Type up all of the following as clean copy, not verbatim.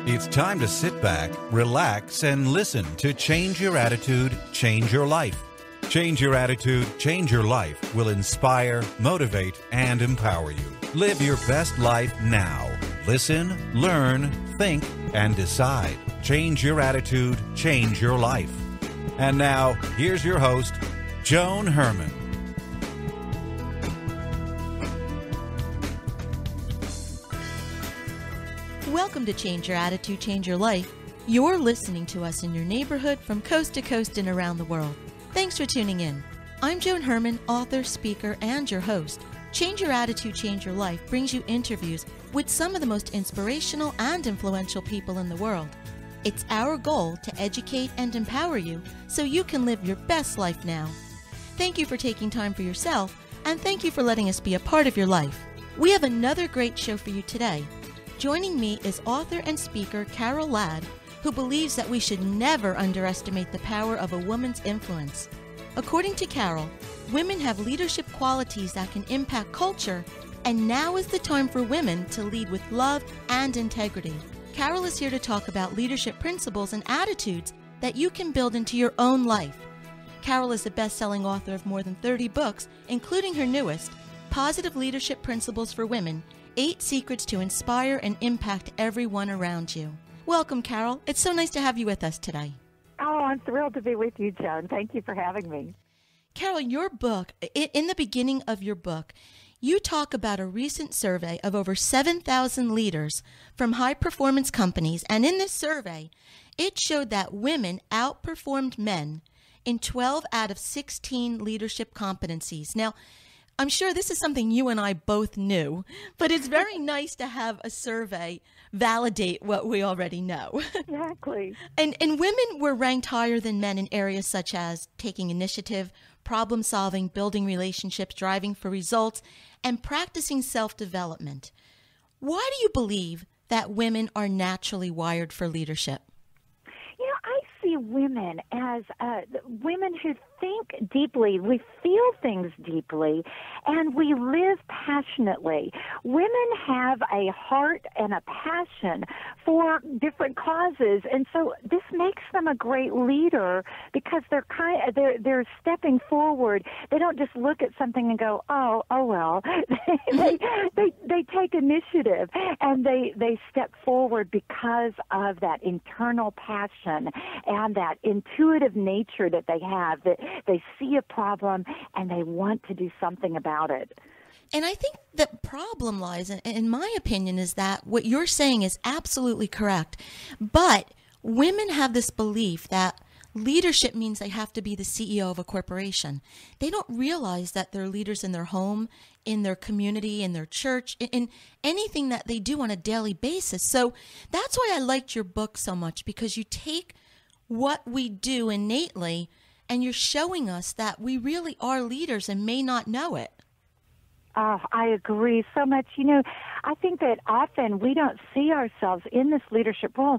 It's time to sit back, relax, and listen to Change Your Attitude, Change Your Life. Change Your Attitude, Change Your Life will inspire, motivate, and empower you. Live your best life now. Listen, learn, think, and decide. Change your attitude, change your life. And now, here's your host, Joan Herman. Welcome to Change Your Attitude, Change Your Life. You're listening to us in your neighborhood from coast to coast and around the world. Thanks for tuning in. I'm Joan Herman, author, speaker, and your host. Change Your Attitude, Change Your Life brings you interviews with some of the most inspirational and influential people in the world. It's our goal to educate and empower you so you can live your best life now. Thank you for taking time for yourself, and thank you for letting us be a part of your life. We have another great show for you today. Joining me is author and speaker Karol Ladd, who believes that we should never underestimate the power of a woman's influence. According to Karol, women have leadership qualities that can impact culture, and now is the time for women to lead with love and integrity. Karol is here to talk about leadership principles and attitudes that you can build into your own life. Karol is the best-selling author of more than 30 books, including her newest, Positive Leadership Principles for Women, 8 Secrets to Inspire and Impact Everyone Around You. Welcome, Karol. It's so nice to have you with us today. Oh, I'm thrilled to be with you, Joan. Thank you for having me. Karol, your book, in the beginning of your book, you talk about a recent survey of over 7,000 leaders from high-performance companies, and in this survey, it showed that women outperformed men in 12 out of 16 leadership competencies. Now, I'm sure this is something you and I both knew, but it's very nice to have a survey validate what we already know. Exactly. And women were ranked higher than men in areas such as taking initiative, problem solving, building relationships, driving for results, and practicing self-development. Why do you believe that women are naturally wired for leadership? You know, I see women as women who think deeply, we feel things deeply, and we live passionately. Women have a heart and a passion for different causes, and so this makes them a great leader because they're stepping forward. They don't just look at something and go, oh well. they take initiative, and they step forward because of that internal passion and that intuitive nature that they have, that they see a problem and they want to do something about it. And I think the problem lies, in my opinion, is that what you're saying is absolutely correct. But women have this belief that leadership means they have to be the CEO of a corporation. They don't realize that they're leaders in their home, in their community, in their church, in anything that they do on a daily basis. So that's why I liked your book so much, because you take what we do innately and you're showing us that we really are leaders and may not know it. Oh, I agree so much. You know, I think that often we don't see ourselves in this leadership role.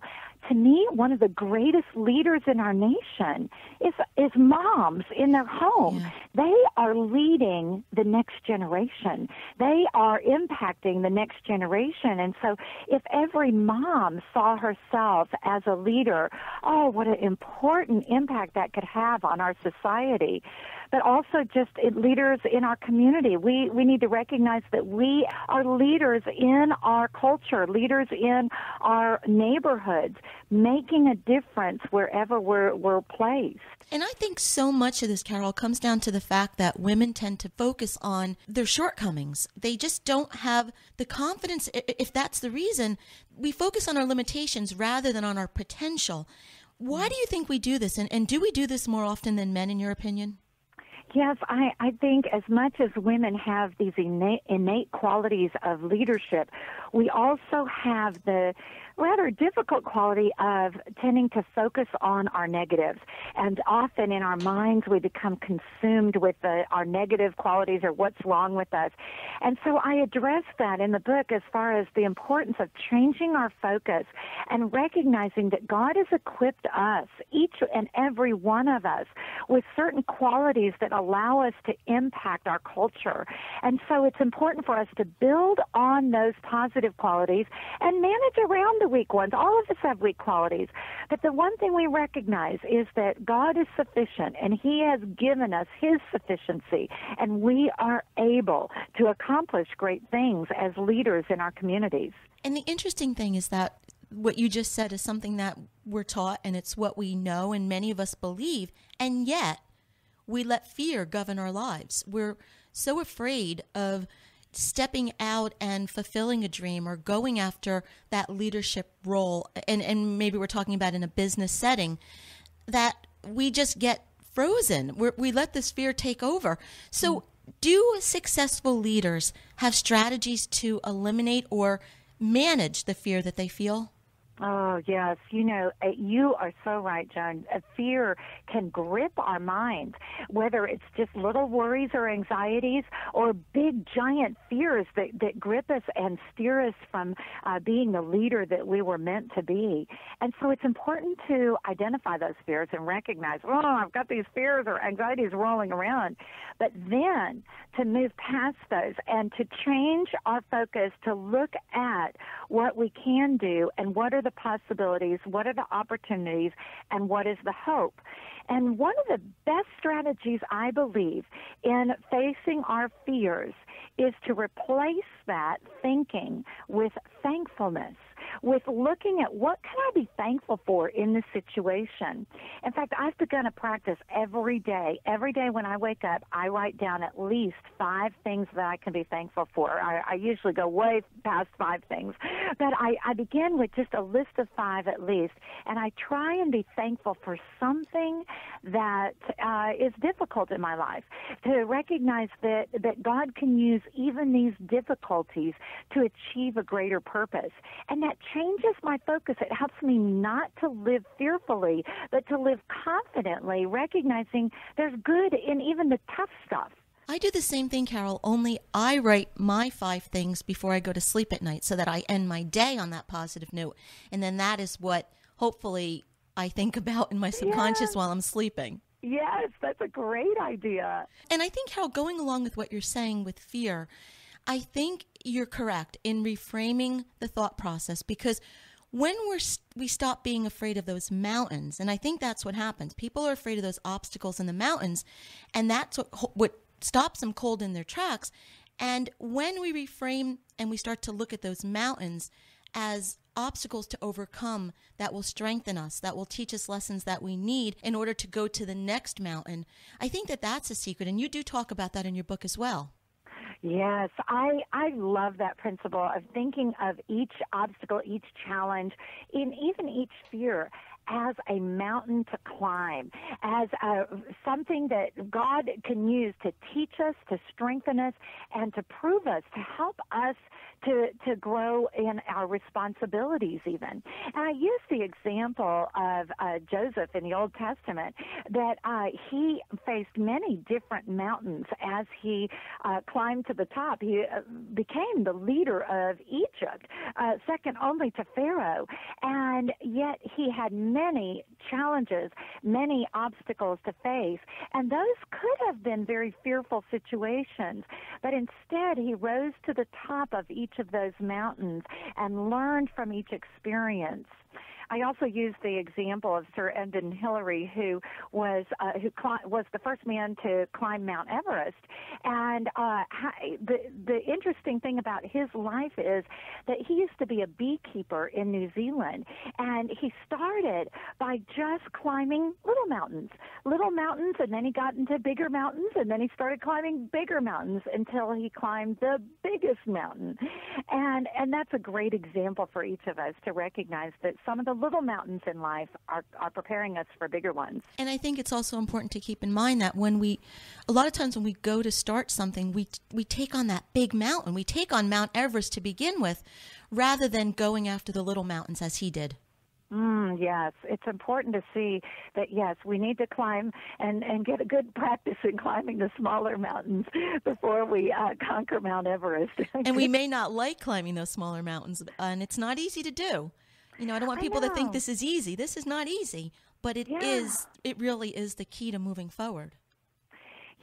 To me, one of the greatest leaders in our nation is moms in their home. Yeah. They are leading the next generation. They are impacting the next generation. And so if every mom saw herself as a leader, oh, what an important impact that could have on our society. But also just leaders in our community. We need to recognize that we are leaders in our culture, leaders in our neighborhoods, making a difference wherever we're placed. And I think so much of this, Karol, comes down to the fact that women tend to focus on their shortcomings. They just don't have the confidence. If that's the reason, we focus on our limitations rather than on our potential. Why do you think we do this? And do we do this more often than men, in your opinion? Yes, I think as much as women have these innate qualities of leadership, we also have the rather difficult quality of tending to focus on our negatives. And often in our minds, we become consumed with our negative qualities or what's wrong with us. And so I address that in the book as far as the importance of changing our focus and recognizing that God has equipped us, each and every one of us, with certain qualities that allow us to impact our culture. And so it's important for us to build on those positive qualities and manage around the weak ones. All of us have weak qualities. But the one thing we recognize is that God is sufficient, and He has given us His sufficiency, and we are able to accomplish great things as leaders in our communities. And the interesting thing is that what you just said is something that we're taught, and it's what we know, and many of us believe, and yet we let fear govern our lives. We're so afraid of stepping out and fulfilling a dream or going after that leadership role, and maybe we're talking about in a business setting, that we just get frozen. We let this fear take over. So do successful leaders have strategies to eliminate or manage the fear that they feel? Oh, yes. You know, you are so right, Joan. Fear can grip our minds, whether it's just little worries or anxieties or big, giant fears that grip us and steer us from being the leader that we were meant to be. And so it's important to identify those fears and recognize, oh, I've got these fears or anxieties rolling around. But then to move past those and to change our focus to look at what we can do and what are the possibilities, what are the opportunities, and what is the hope. And one of the best strategies, I believe, in facing our fears is to replace that thinking with thankfulness, with looking at what can I be thankful for in this situation. In fact, I've begun a practice every day. Every day when I wake up, I write down at least 5 things that I can be thankful for. I usually go way past 5 things, but I begin with just a list of 5 at least, and I try and be thankful for something that is difficult in my life, to recognize that God can use even these difficulties to achieve a greater purpose. And that changes my focus. It helps me not to live fearfully, but to live confidently, recognizing there's good in even the tough stuff. I do the same thing, Karol, only I write my 5 things before I go to sleep at night so that I end my day on that positive note. And then that is what hopefully I think about in my subconscious while I'm sleeping. Yes, that's a great idea. And I think, Karol, going along with what you're saying with fear, I think you're correct in reframing the thought process, because when we stop being afraid of those mountains, and I think that's what happens. People are afraid of those obstacles in the mountains, and that's what stops them cold in their tracks. And when we reframe and we start to look at those mountains as obstacles to overcome that will strengthen us, that will teach us lessons that we need in order to go to the next mountain, I think that that's a secret. And you do talk about that in your book as well. Yes, I love that principle of thinking of each obstacle, each challenge, and even each fear as a mountain to climb, as something that God can use to teach us, to strengthen us, and to prove us, to help us to grow in our responsibilities even. And I use the example of Joseph in the Old Testament, that he faced many different mountains as he climbed to the top. He became the leader of Egypt, second only to Pharaoh, and yet he had many challenges, many obstacles to face, and those could have been very fearful situations, but instead he rose to the top of each of those mountains and learned from each experience. I also use the example of Sir Edmund Hillary, who was the first man to climb Mount Everest. And the interesting thing about his life is that he used to be a beekeeper in New Zealand, and he started by just climbing little mountains, and then he got into bigger mountains, and then he started climbing bigger mountains until he climbed the biggest mountain. And that's a great example for each of us to recognize that some of the little mountains in life are preparing us for bigger ones. And I think it's also important to keep in mind that a lot of times when we go to start something, we take on that big mountain. We take on Mount Everest to begin with, rather than going after the little mountains as he did. Yes, it's important to see that, yes, we need to climb and get a good practice in climbing the smaller mountains before we conquer Mount Everest. And we may not like climbing those smaller mountains, and it's not easy to do. You know, I don't want people to think this is easy. This is not easy, but it is. It really is the key to moving forward.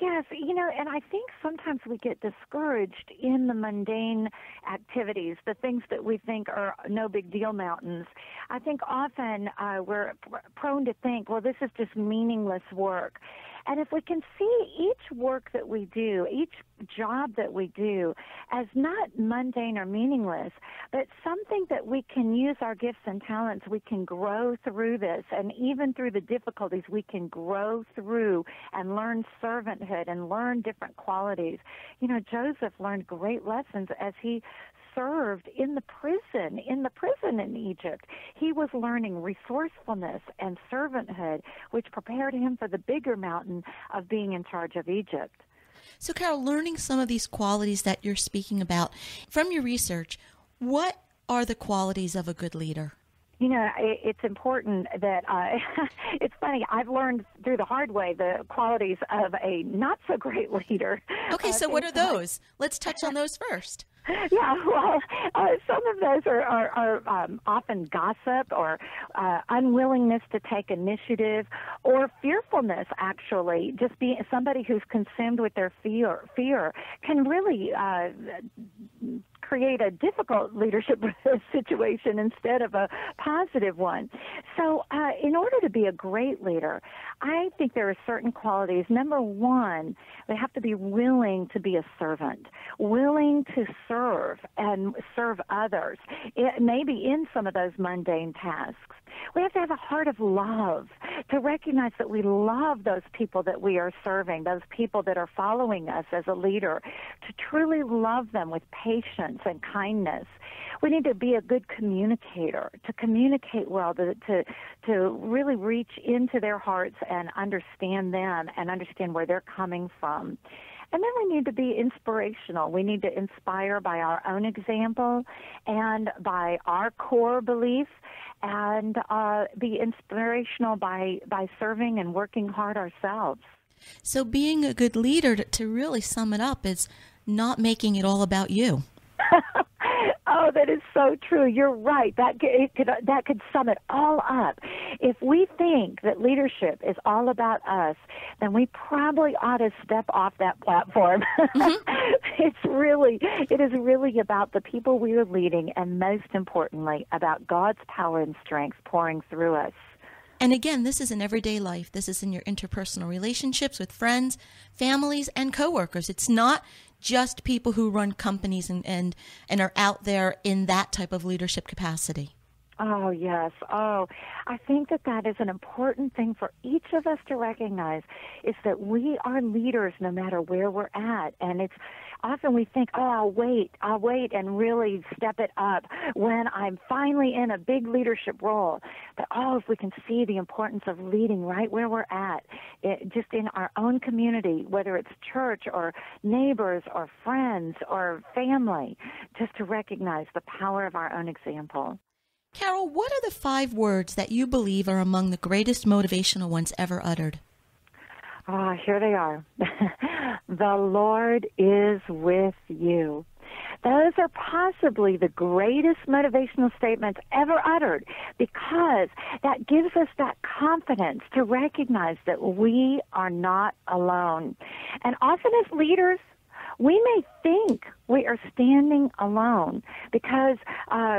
Yes, and I think sometimes we get discouraged in the mundane activities, the things that we think are no big deal mountains. I think often we're prone to think, well, this is just meaningless work. And if we can see each work that we do, each job that we do as not mundane or meaningless, but something that we can use our gifts and talents, we can grow through this. And even through the difficulties, we can grow through and learn servanthood and learn different qualities. Joseph learned great lessons as he served in the prison in Egypt. He was learning resourcefulness and servanthood, which prepared him for the bigger mountain of being in charge of Egypt. So, Karol, learning some of these qualities that you're speaking about, from your research, what are the qualities of a good leader? It's important that it's funny. I've learned through the hard way the qualities of a not so great leader. Okay, so what are those? Let's touch on those first. Yeah, well, some of those are often gossip or unwillingness to take initiative or fearfulness, actually. Just being somebody who's consumed with their fear can really create a difficult leadership situation instead of a positive one. So in order to be a great leader, I think there are certain qualities. Number one, they have to be willing to be a servant, willing to serve and serve others, maybe in some of those mundane tasks. We have to have a heart of love, to recognize that we love those people that we are serving, those people that are following us as a leader, to truly love them with patience and kindness. We need to be a good communicator, to communicate well, to really reach into their hearts and understand them and understand where they're coming from. And then we need to be inspirational. We need to inspire by our own example and by our core beliefs, and be inspirational by serving and working hard ourselves. So being a good leader, to really sum it up, is not making it all about you. Oh, that is so true. You're right. That could sum it all up. If we think that leadership is all about us, then we probably ought to step off that platform. Mm-hmm. It is really about the people we are leading, and most importantly, about God's power and strength pouring through us. And again, this is in everyday life. This is in your interpersonal relationships with friends, families, and coworkers. It's not just people who run companies and are out there in that type of leadership capacity. Oh, yes. Oh, I think that is an important thing for each of us to recognize, is that we are leaders no matter where we're at. And it's often we think, oh, I'll wait and really step it up when I'm finally in a big leadership role. But, if we can see the importance of leading right where we're at, just in our own community, whether it's church or neighbors or friends or family, just to recognize the power of our own example. Karol, what are the 5 words that you believe are among the greatest motivational ones ever uttered? Here they are. The Lord is with you. Those are possibly the greatest motivational statements ever uttered, because that gives us that confidence to recognize that we are not alone. And often as leaders, we may think we are standing alone because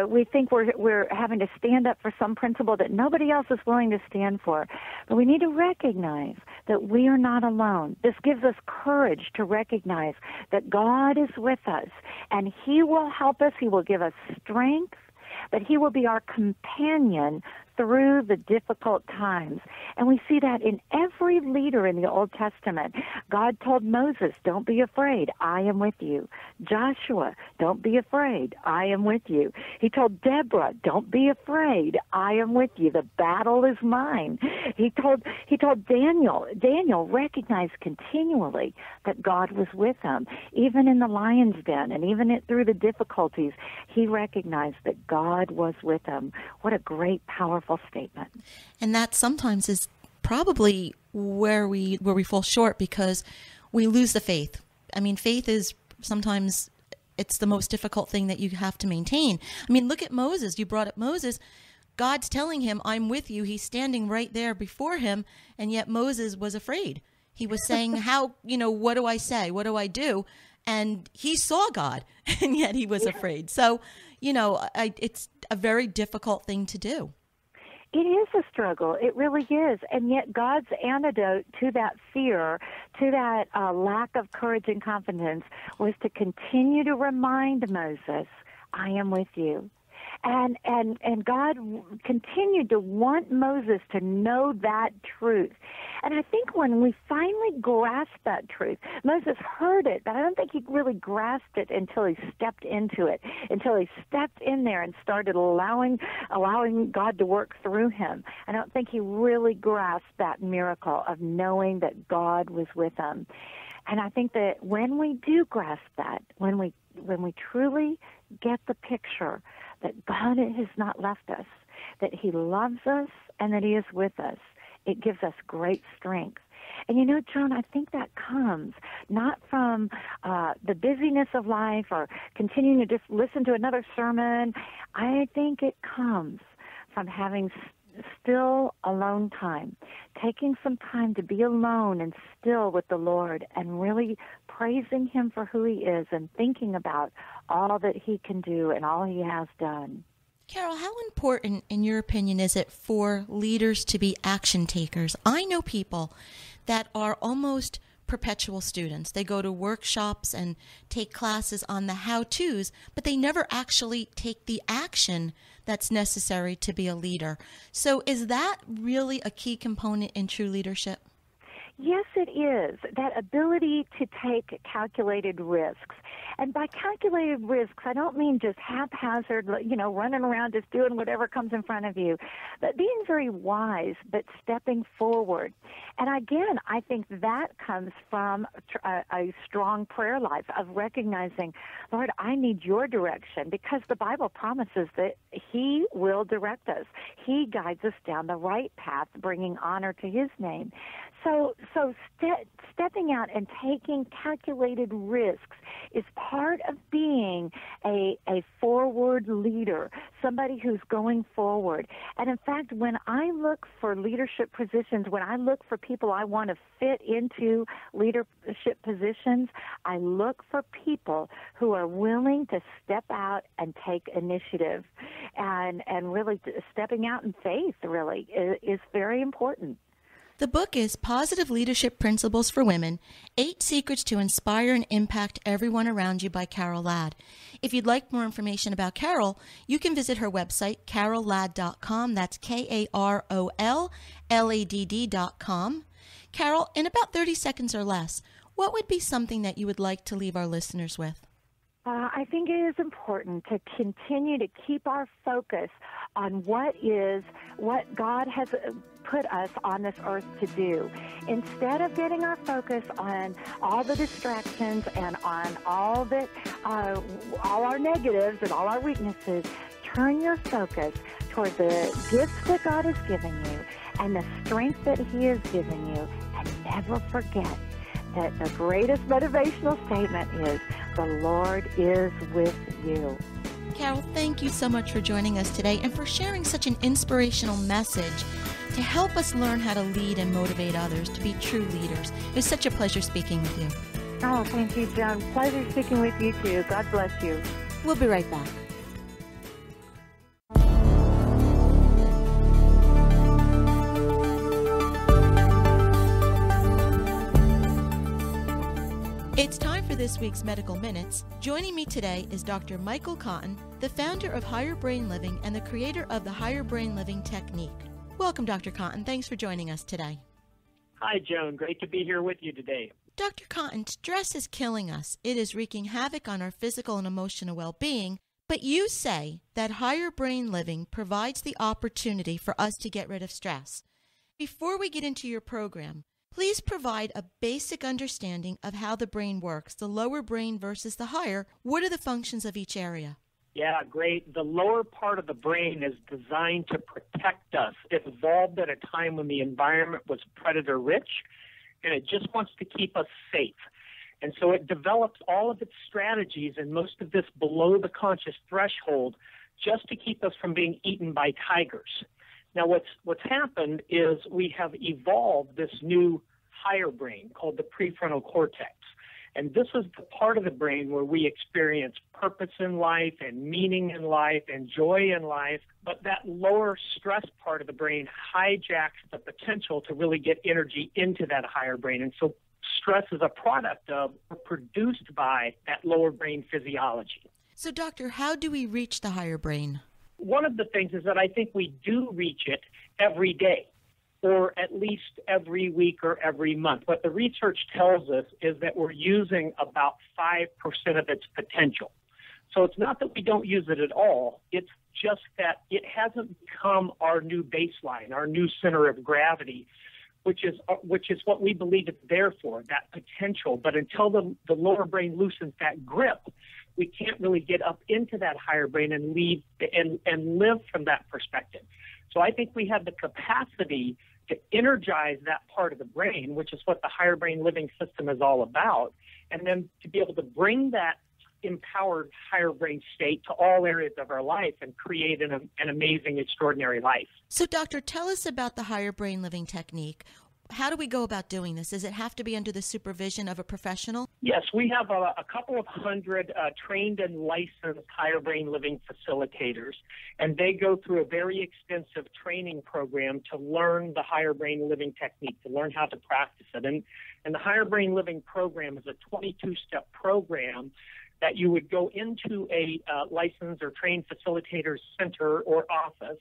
we think we're having to stand up for some principle that nobody else is willing to stand for. But we need to recognize that we are not alone. This gives us courage to recognize that God is with us, and He will help us. He will give us strength, but He will be our companion through the difficult times. And we see that in every leader in the Old Testament. God told Moses, don't be afraid, I am with you. Joshua, don't be afraid, I am with you. He told Deborah, don't be afraid, I am with you. The battle is mine. He told Daniel recognized continually that God was with him. Even in the lion's den and even through the difficulties, he recognized that God was with him. What a great, powerful statement. And that sometimes is probably where we fall short, because we lose the faith. I mean, faith is sometimes, it's the most difficult thing that you have to maintain. I mean, look at Moses. You brought up Moses. God's telling him, I'm with you. He's standing right there before him, and yet Moses was afraid. He was saying, how, what do I say? What do I do? And he saw God, and yet he was afraid. So, it's a very difficult thing to do. It is a struggle. It really is. And yet God's antidote to that fear, to that lack of courage and confidence, was to continue to remind Moses, I am with you. And God continued to want Moses to know that truth. And I think when we finally grasped that truth, Moses heard it, but I don't think he really grasped it until he stepped into it, until he stepped in there and started allowing God to work through him. I don't think he really grasped that miracle of knowing that God was with him. And I think that when we do grasp that, when we truly get the picture that God has not left us, that he loves us and that he is with us, it gives us great strength. And Joan, I think that comes not from the busyness of life or continuing to just listen to another sermon. I think it comes from having still alone time, taking some time to be alone and still with the Lord and really praising him for who he is and thinking about all that he can do and all he has done. Karol, how important, in your opinion, is it for leaders to be action takers? I know people that are almost perpetual students. They go to workshops and take classes on the how-tos, but they never actually take the action that's necessary to be a leader. So is that really a key component in true leadership? Yes, it is. That ability to take calculated risks. And by calculated risks, I don't mean just haphazard, running around just doing whatever comes in front of you, but being very wise, but stepping forward. And again, I think that comes from a strong prayer life of recognizing, Lord, I need your direction, because the Bible promises that he will direct us. He guides us down the right path, bringing honor to his name. So stepping out and taking calculated risks is part of being a forward leader, somebody who's going forward. And in fact, when I look for leadership positions, when I look for people I want to fit into leadership positions, I look for people who are willing to step out and take initiative. And really stepping out in faith really is very important. The book is Positive Leadership Principles for Women, 8 Secrets to Inspire and Impact Everyone Around You by Karol Ladd. If you'd like more information about Karol, you can visit her website, karolladd.com. That's KarolLadd.com. Karol, in about 30 seconds or less, what would be something that you would like to leave our listeners with? I think it is important to continue to keep our focus on what God has put us on this earth to do. Instead of getting our focus on all the distractions and on all our negatives and all our weaknesses, turn your focus toward the gifts that God has given you and the strength that he has given you, and never forget that the greatest motivational statement is, the Lord is with you. Karol, thank you so much for joining us today and for sharing such an inspirational message to help us learn how to lead and motivate others to be true leaders. It was such a pleasure speaking with you. Oh, thank you, Joan. Pleasure speaking with you, too. God bless you. We'll be right back. It's time for this week's Medical Minutes. Joining me today is Dr. Michael Cotton, the founder of Higher Brain Living and the creator of the Higher Brain Living technique. Welcome, Dr. Cotton. Thanks for joining us today. Hi, Joan. Great to be here with you today. Dr. Cotton, stress is killing us. It is wreaking havoc on our physical and emotional well-being, but you say that Higher Brain Living provides the opportunity for us to get rid of stress. Before we get into your program, please provide a basic understanding of how the brain works, the lower brain versus the higher. What are the functions of each area? Yeah, great. The lower part of the brain is designed to protect us. It evolved at a time when the environment was predator-rich, and it just wants to keep us safe. And so it develops all of its strategies and most of this below the conscious threshold just to keep us from being eaten by tigers. Now, what's happened is we have evolved this new higher brain called the prefrontal cortex. And this is the part of the brain where we experience purpose in life and meaning in life and joy in life. But that lower stress part of the brain hijacks the potential to really get energy into that higher brain. And so stress is a product of or produced by that lower brain physiology. So, doctor, how do we reach the higher brain? One of the things is that I think we do reach it every day, or at least every week or every month. What the research tells us is that we're using about 5% of its potential. So it's not that we don't use it at all. It's just that it hasn't become our new baseline, our new center of gravity, which is what we believe it's there for, that potential. But until the lower brain loosens that grip, we can't really get up into that higher brain and live from that perspective. So I think we have the capacity to energize that part of the brain, which is what the higher brain living system is all about, and then to be able to bring that empowered higher brain state to all areas of our life and create an amazing, extraordinary life. So, doctor, tell us about the higher brain living technique. How do we go about doing this? Does it have to be under the supervision of a professional? Yes, we have a couple of hundred trained and licensed higher brain living facilitators, and they go through a very extensive training program to learn the higher brain living technique, to learn how to practice it. And the higher brain living program is a 22-step program that you would go into a licensed or trained facilitator's center or office,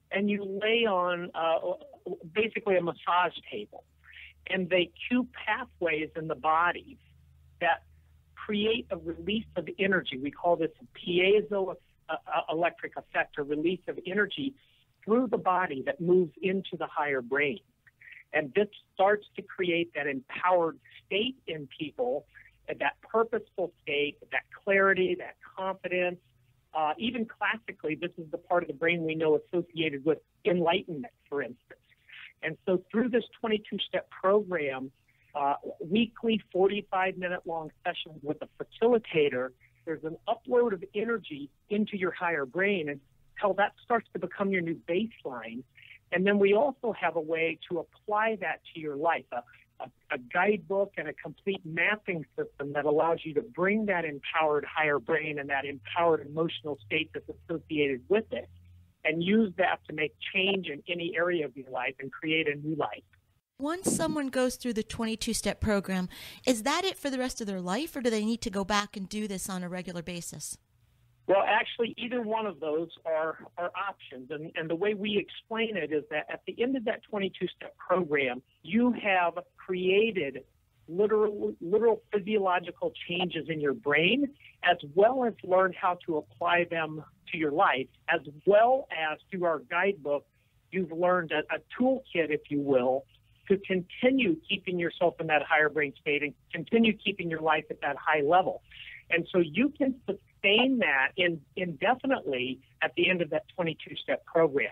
and you lay on basically a massage table, and they cue pathways in the body that create a release of energy. We call this a piezoelectric effect, or release of energy through the body that moves into the higher brain. And this starts to create that empowered state in people, that purposeful state, that clarity, that confidence. Even classically, this is the part of the brain we know associated with enlightenment, for instance. And so through this 22-step program, weekly 45-minute-long sessions with a facilitator, there's an upload of energy into your higher brain until that starts to become your new baseline. And then we also have a way to apply that to your life, a guidebook and a complete mapping system that allows you to bring that empowered higher brain and that empowered emotional state that's associated with it, and use that to make change in any area of your life and create a new life. Once someone goes through the 22-step program, is that it for the rest of their life, or do they need to go back and do this on a regular basis? Well, actually, either one of those are options. And the way we explain it is that at the end of that 22-step program, you have created literal physiological changes in your brain, as well as learned how to apply them to your life, as well as through our guidebook, you've learned a toolkit, if you will, to continue keeping yourself in that higher brain state and continue keeping your life at that high level. And so you can sustain that indefinitely at the end of that 22-step program.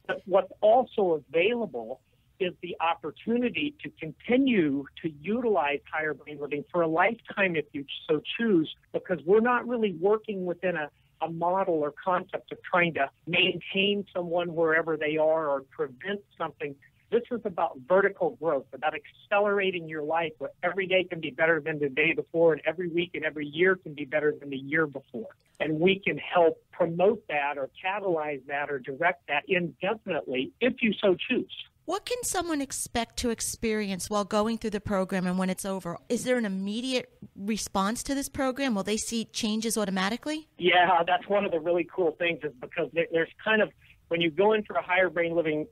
But what's also available is the opportunity to continue to utilize higher brain living for a lifetime if you so choose, because we're not really working within a model or concept of trying to maintain someone wherever they are or prevent something. This is about vertical growth, about accelerating your life where every day can be better than the day before, and every week and every year can be better than the year before. And we can help promote that or catalyze that or direct that indefinitely if you so choose. What can someone expect to experience while going through the program and when it's over? Is there an immediate response to this program? Will they see changes automatically? Yeah, that's one of the really cool things, is because there's kind of, when you go in for a higher brain living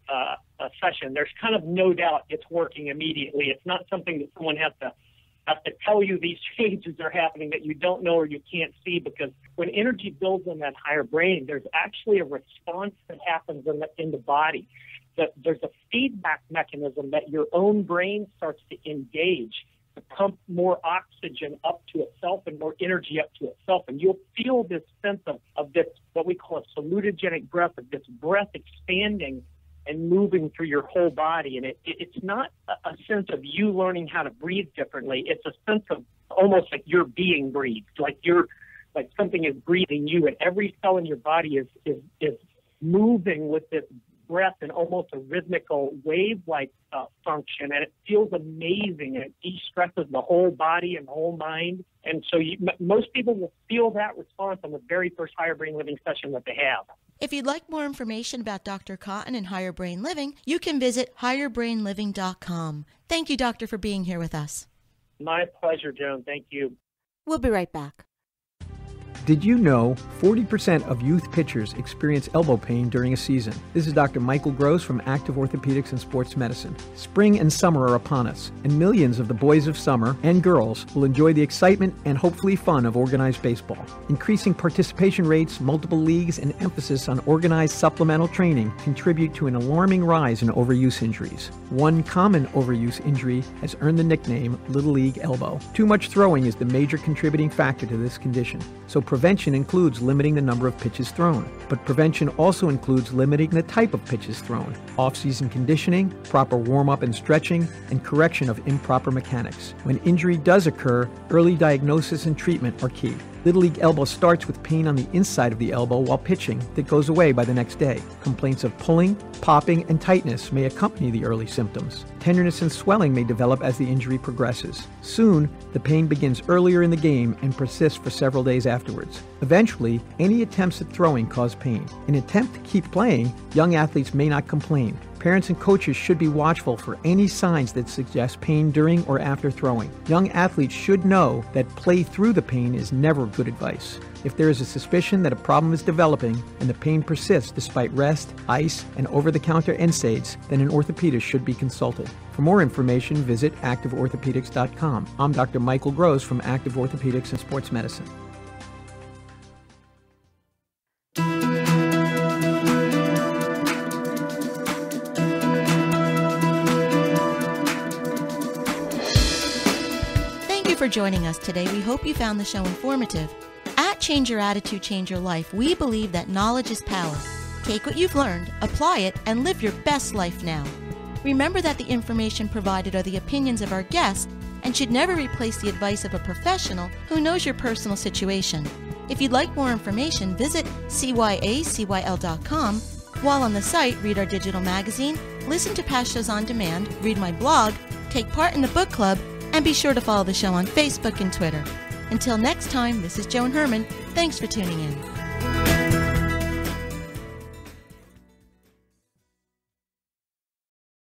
session, there's kind of no doubt it's working immediately. It's not something that someone has to tell you these changes are happening that you don't know or you can't see, because when energy builds in that higher brain, there's actually a response that happens in the body. That there's a feedback mechanism that your own brain starts to engage to pump more oxygen up to itself and more energy up to itself. And you'll feel this sense of this, what we call a salutogenic breath, of this breath expanding and moving through your whole body. And it's not a sense of you learning how to breathe differently. It's a sense of almost like you're being breathed, like something is breathing you, and every cell in your body is moving with this breath in almost a rhythmical wave-like function, and it feels amazing, and it de-stresses the whole body and the whole mind. And so most people will feel that response on the very first Higher Brain Living session that they have. If you'd like more information about Dr. Cotton and Higher Brain Living, you can visit higherbrainliving.com. Thank you, Doctor, for being here with us. My pleasure, Joan. Thank you. We'll be right back. Did you know 40% of youth pitchers experience elbow pain during a season? This is Dr. Michael Gross from Active Orthopedics and Sports Medicine. Spring and summer are upon us, and millions of the boys of summer and girls will enjoy the excitement and hopefully fun of organized baseball. Increasing participation rates, multiple leagues, and emphasis on organized supplemental training contribute to an alarming rise in overuse injuries. One common overuse injury has earned the nickname Little League elbow. Too much throwing is the major contributing factor to this condition, so prevention includes limiting the number of pitches thrown, but prevention also includes limiting the type of pitches thrown, off-season conditioning, proper warm-up and stretching, and correction of improper mechanics. When injury does occur, early diagnosis and treatment are key. Little League elbow starts with pain on the inside of the elbow while pitching that goes away by the next day. Complaints of pulling, popping, and tightness may accompany the early symptoms. Tenderness and swelling may develop as the injury progresses. Soon, the pain begins earlier in the game and persists for several days afterwards. Eventually, any attempts at throwing cause pain. In an attempt to keep playing, young athletes may not complain. Parents and coaches should be watchful for any signs that suggest pain during or after throwing. Young athletes should know that play through the pain is never good advice. If there is a suspicion that a problem is developing and the pain persists despite rest, ice, and over-the-counter NSAIDs, then an orthopedist should be consulted. For more information, visit activeorthopedics.com. I'm Dr. Michael Gross from Active Orthopedics and Sports Medicine. For joining us today. We hope you found the show informative. At Change Your Attitude, Change Your Life, we believe that knowledge is power. Take what you've learned, apply it, and live your best life now. Remember that the information provided are the opinions of our guests and should never replace the advice of a professional who knows your personal situation. If you'd like more information, visit cyacyl.com. While on the site, read our digital magazine, listen to past shows on demand, read my blog, take part in the book club, and be sure to follow the show on Facebook and Twitter. Until next time, this is Joan Herman. Thanks for tuning in.